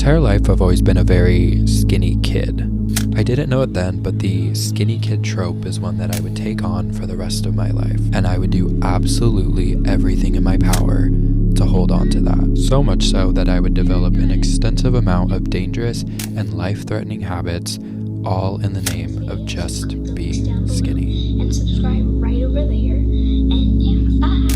entire life, I've always been a very skinny kid. I didn't know it then, but the skinny kid trope is one that I would take on for the rest of my life, and I would do absolutely everything in my power to hold on to that. So much so that I would develop an extensive amount of dangerous and life-threatening habits, all in the name of just being skinny. And subscribe right over there. And yeah, bye.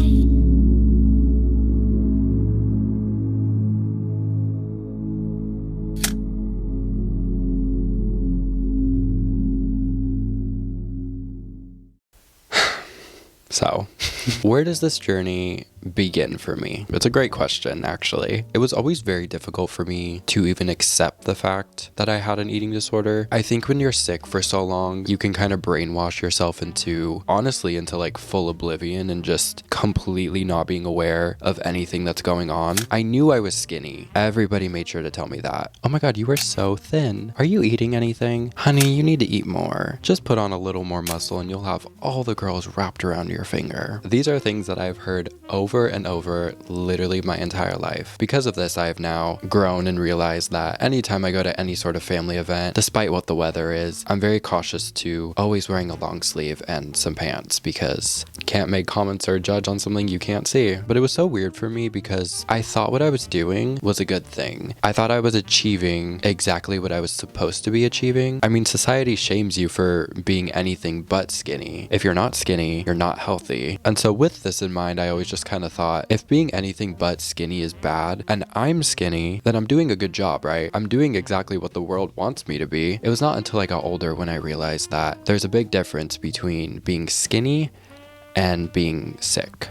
So, where does this journey begin for me? It's a great question, actually. It was always very difficult for me to even accept the fact that I had an eating disorder. I think when you're sick for so long, you can kind of brainwash yourself into like full oblivion and just completely not being aware of anything that's going on. I knew I was skinny. Everybody made sure to tell me that. Oh my God, you are so thin. Are you eating anything? Honey, you need to eat more. Just put on a little more muscle and you'll have all the girls wrapped around your finger. These are things that I've heard over and over literally my entire life. Because of this, I have now grown and realized that anytime I go to any sort of family event, despite what the weather is, I'm very cautious to always wearing a long sleeve and some pants because you can't make comments or judge on something you can't see. But it was so weird for me because I thought what I was doing was a good thing. I thought I was achieving exactly what I was supposed to be achieving. I mean, society shames you for being anything but skinny. If you're not skinny, you're not healthy. And so with this in mind, I always just kind of thought, if being anything but skinny is bad and I'm skinny, then I'm doing a good job, right? I'm doing exactly what the world wants me to be. It was not until I got older when I realized that there's a big difference between being skinny and being sick.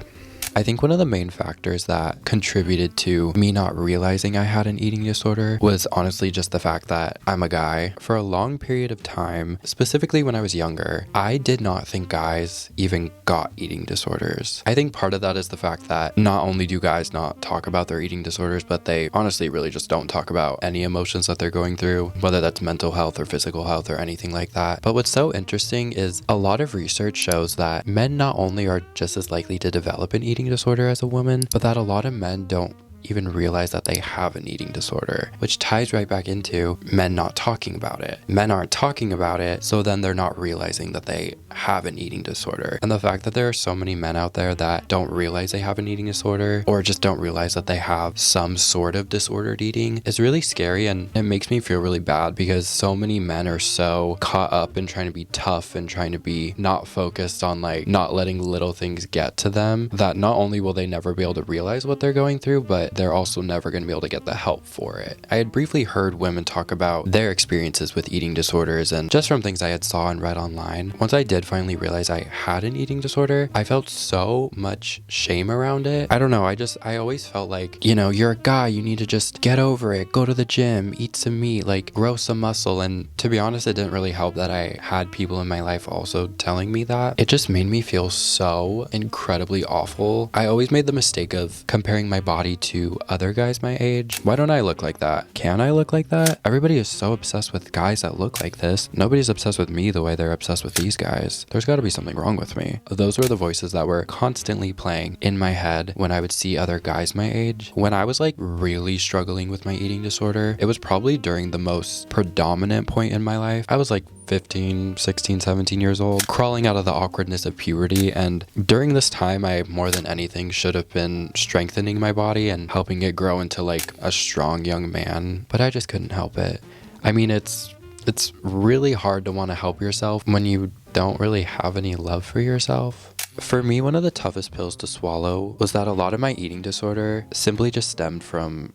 I think one of the main factors that contributed to me not realizing I had an eating disorder was honestly just the fact that I'm a guy. For a long period of time, specifically when I was younger, I did not think guys even got eating disorders. I think part of that is the fact that not only do guys not talk about their eating disorders, but they honestly really just don't talk about any emotions that they're going through, whether that's mental health or physical health or anything like that. But what's so interesting is a lot of research shows that men not only are just as likely to develop an eating disorder as a woman, but that a lot of men don't even realize that they have an eating disorder, which ties right back into men not talking about it. Men aren't talking about it, so then they're not realizing that they have an eating disorder. And the fact that there are so many men out there that don't realize they have an eating disorder or just don't realize that they have some sort of disordered eating is really scary, and it makes me feel really bad because so many men are so caught up in trying to be tough and trying to be not focused on like not letting little things get to them, that not only will they never be able to realize what they're going through, but they're also never going to be able to get the help for it. I had briefly heard women talk about their experiences with eating disorders, and just from things I had saw and read online, once I did finally realize I had an eating disorder, I felt so much shame around it. I don't know, I always felt like, you know, you're a guy, you need to just get over it, go to the gym, eat some meat, like grow some muscle. And to be honest, it didn't really help that I had people in my life also telling me that. It just made me feel so incredibly awful. I always made the mistake of comparing my body to other guys my age. Why don't I look like that? Can I look like that? Everybody is so obsessed with guys that look like this. Nobody's obsessed with me the way they're obsessed with these guys. There's got to be something wrong with me. Those were the voices that were constantly playing in my head when I would see other guys my age. When I was like really struggling with my eating disorder, it was probably during the most predominant point in my life. I was like 15, 16, 17 years old, crawling out of the awkwardness of puberty. And during this time, I more than anything should have been strengthening my body and helping it grow into like a strong young man, but I just couldn't help it. I mean, it's really hard to want to help yourself when you don't really have any love for yourself. For me, one of the toughest pills to swallow was that a lot of my eating disorder simply just stemmed from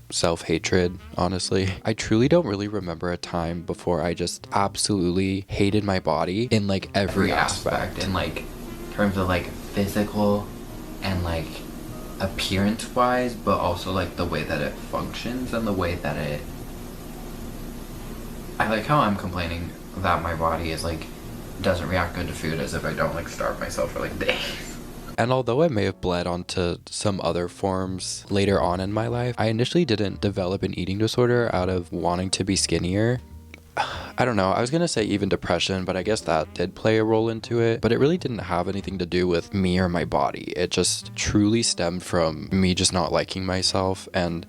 self-hatred, honestly. I truly don't really remember a time before I just absolutely hated my body in like every aspect. In like terms of like physical and like appearance wise, but also like the way that it functions and the way that I like how I'm complaining that my body is like doesn't react good to food, as if I don't like starve myself for like days. And although I may have bled onto some other forms later on in my life, I initially didn't develop an eating disorder out of wanting to be skinnier. I don't know, I was gonna say even depression, but I guess that did play a role into it, but it really didn't have anything to do with me or my body. It just truly stemmed from me just not liking myself. And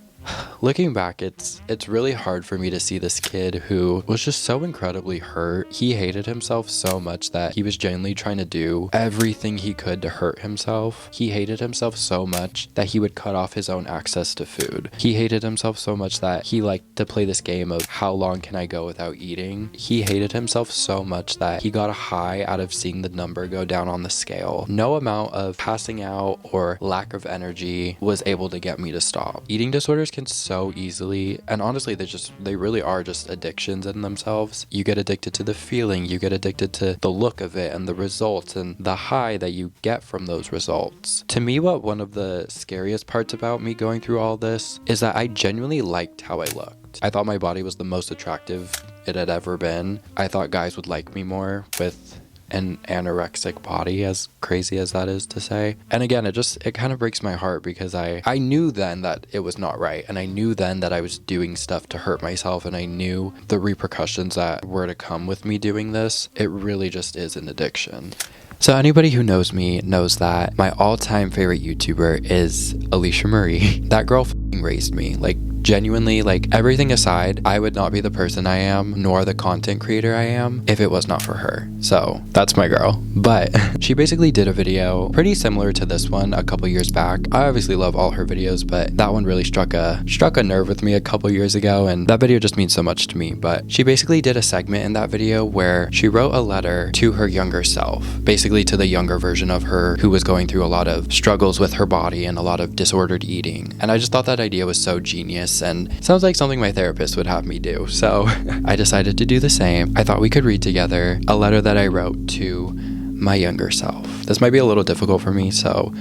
Looking back, it's really hard for me to see this kid who was just so incredibly hurt. He hated himself so much that he was genuinely trying to do everything he could to hurt himself. He hated himself so much that he would cut off his own access to food. He hated himself so much that he liked to play this game of how long can I go without eating. He hated himself so much that he got a high out of seeing the number go down on the scale. No amount of passing out or lack of energy was able to get me to stop. Eating disorders can so easily, and honestly they really are just addictions in themselves. You get addicted to the feeling, you get addicted to the look of it and the results and the high that you get from those results. To me, what one of the scariest parts about me going through all this is that I genuinely liked how I looked. I thought my body was the most attractive it had ever been. I thought guys would like me more with an anorexic body, as crazy as that is to say. And again, it kind of breaks my heart because I knew then that it was not right, and I knew then that I was doing stuff to hurt myself, and I knew the repercussions that were to come with me doing this. It really just is an addiction. So anybody who knows me knows that my all-time favorite YouTuber is Alicia Marie. That girl f***ing raised me. Like, genuinely, like, everything aside, I would not be the person I am, nor the content creator I am, if it was not for her. So that's my girl. But she basically did a video pretty similar to this one a couple years back. I obviously love all her videos, but that one really struck a nerve with me a couple years ago, and that video just means so much to me. But she basically did a segment in that video where she wrote a letter to her younger self, basically to the younger version of her who was going through a lot of struggles with her body and a lot of disordered eating. And I just thought that idea was so genius, and sounds like something my therapist would have me do. So I decided to do the same. I thought we could read together a letter that I wrote to my younger self. This might be a little difficult for me, so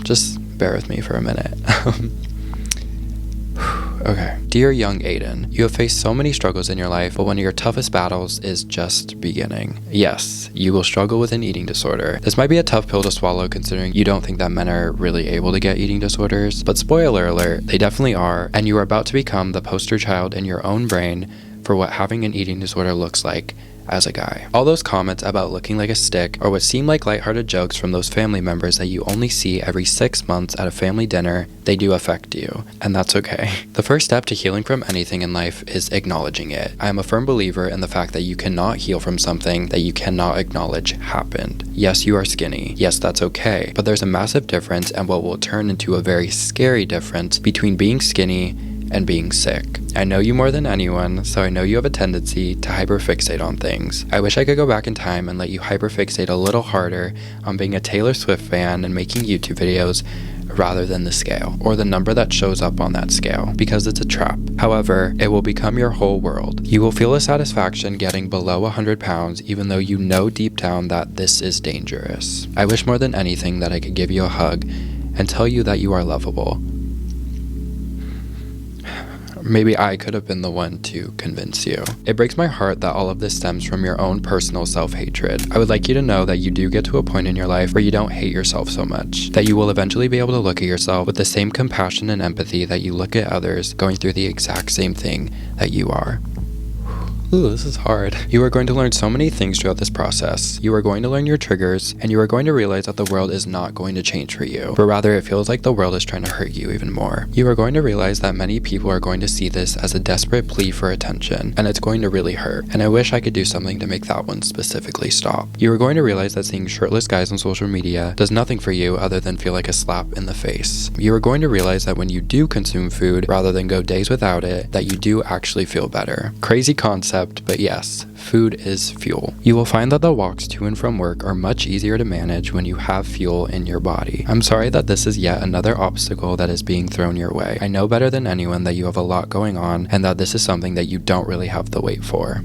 just bear with me for a minute. Okay. Dear young Aiden, you have faced so many struggles in your life, but one of your toughest battles is just beginning. Yes, you will struggle with an eating disorder. This might be a tough pill to swallow considering you don't think that men are really able to get eating disorders, but spoiler alert, they definitely are, and you are about to become the poster child in your own brain for what having an eating disorder looks like as a guy. All those comments about looking like a stick or what seem like lighthearted jokes from those family members that you only see every 6 months at a family dinner, they do affect you, and that's okay. The first step to healing from anything in life is acknowledging it. I am a firm believer in the fact that you cannot heal from something that you cannot acknowledge happened. Yes, you are skinny. Yes, that's okay. But there's a massive difference, and what will turn into a very scary difference between being skinny and being sick. I know you more than anyone, so I know you have a tendency to hyperfixate on things. I wish I could go back in time and let you hyperfixate a little harder on being a Taylor Swift fan and making YouTube videos rather than the scale, or the number that shows up on that scale, because it's a trap. However, it will become your whole world. You will feel a satisfaction getting below 100 pounds, even though you know deep down that this is dangerous. I wish more than anything that I could give you a hug and tell you that you are lovable. Maybe I could have been the one to convince you. It breaks my heart that all of this stems from your own personal self-hatred. I would like you to know that you do get to a point in your life where you don't hate yourself so much, that you will eventually be able to look at yourself with the same compassion and empathy that you look at others going through the exact same thing that you are. Ooh, this is hard. You are going to learn so many things throughout this process. You are going to learn your triggers, and you are going to realize that the world is not going to change for you, but rather it feels like the world is trying to hurt you even more. You are going to realize that many people are going to see this as a desperate plea for attention, and it's going to really hurt, and I wish I could do something to make that one specifically stop. You are going to realize that seeing shirtless guys on social media does nothing for you other than feel like a slap in the face. You are going to realize that when you do consume food, rather than go days without it, that you do actually feel better. Crazy concept, but yes, food is fuel. You will find that the walks to and from work are much easier to manage when you have fuel in your body. I'm sorry that this is yet another obstacle that is being thrown your way. I know better than anyone that you have a lot going on and that this is something that you don't really have to wait for.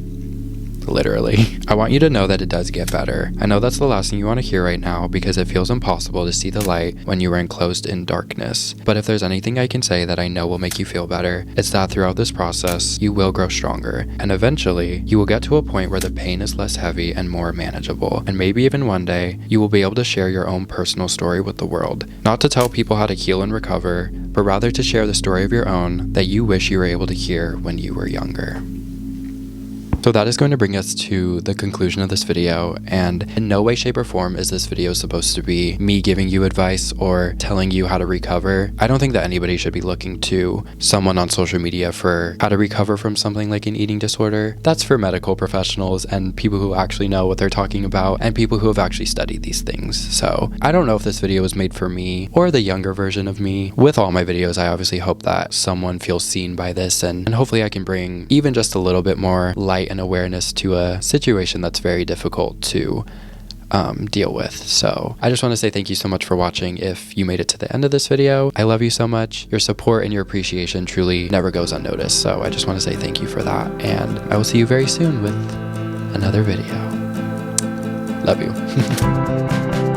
Literally. I want you to know that it does get better. I know that's the last thing you want to hear right now because it feels impossible to see the light when you are enclosed in darkness. But if there's anything I can say that I know will make you feel better, it's that throughout this process, you will grow stronger. And eventually, you will get to a point where the pain is less heavy and more manageable. And maybe even one day, you will be able to share your own personal story with the world. Not to tell people how to heal and recover, but rather to share the story of your own that you wish you were able to hear when you were younger. So that is going to bring us to the conclusion of this video, and in no way, shape, or form is this video supposed to be me giving you advice or telling you how to recover. I don't think that anybody should be looking to someone on social media for how to recover from something like an eating disorder. That's for medical professionals and people who actually know what they're talking about and people who have actually studied these things. So I don't know if this video was made for me or the younger version of me. With all my videos, I obviously hope that someone feels seen by this, and hopefully I can bring even just a little bit more light and awareness to a situation that's very difficult to deal with. So I just want to say thank you so much for watching. If you made it to the end of this video, I love you so much. Your support and your appreciation truly never goes unnoticed. So I just want to say thank you for that, and I will see you very soon with another video. Love you.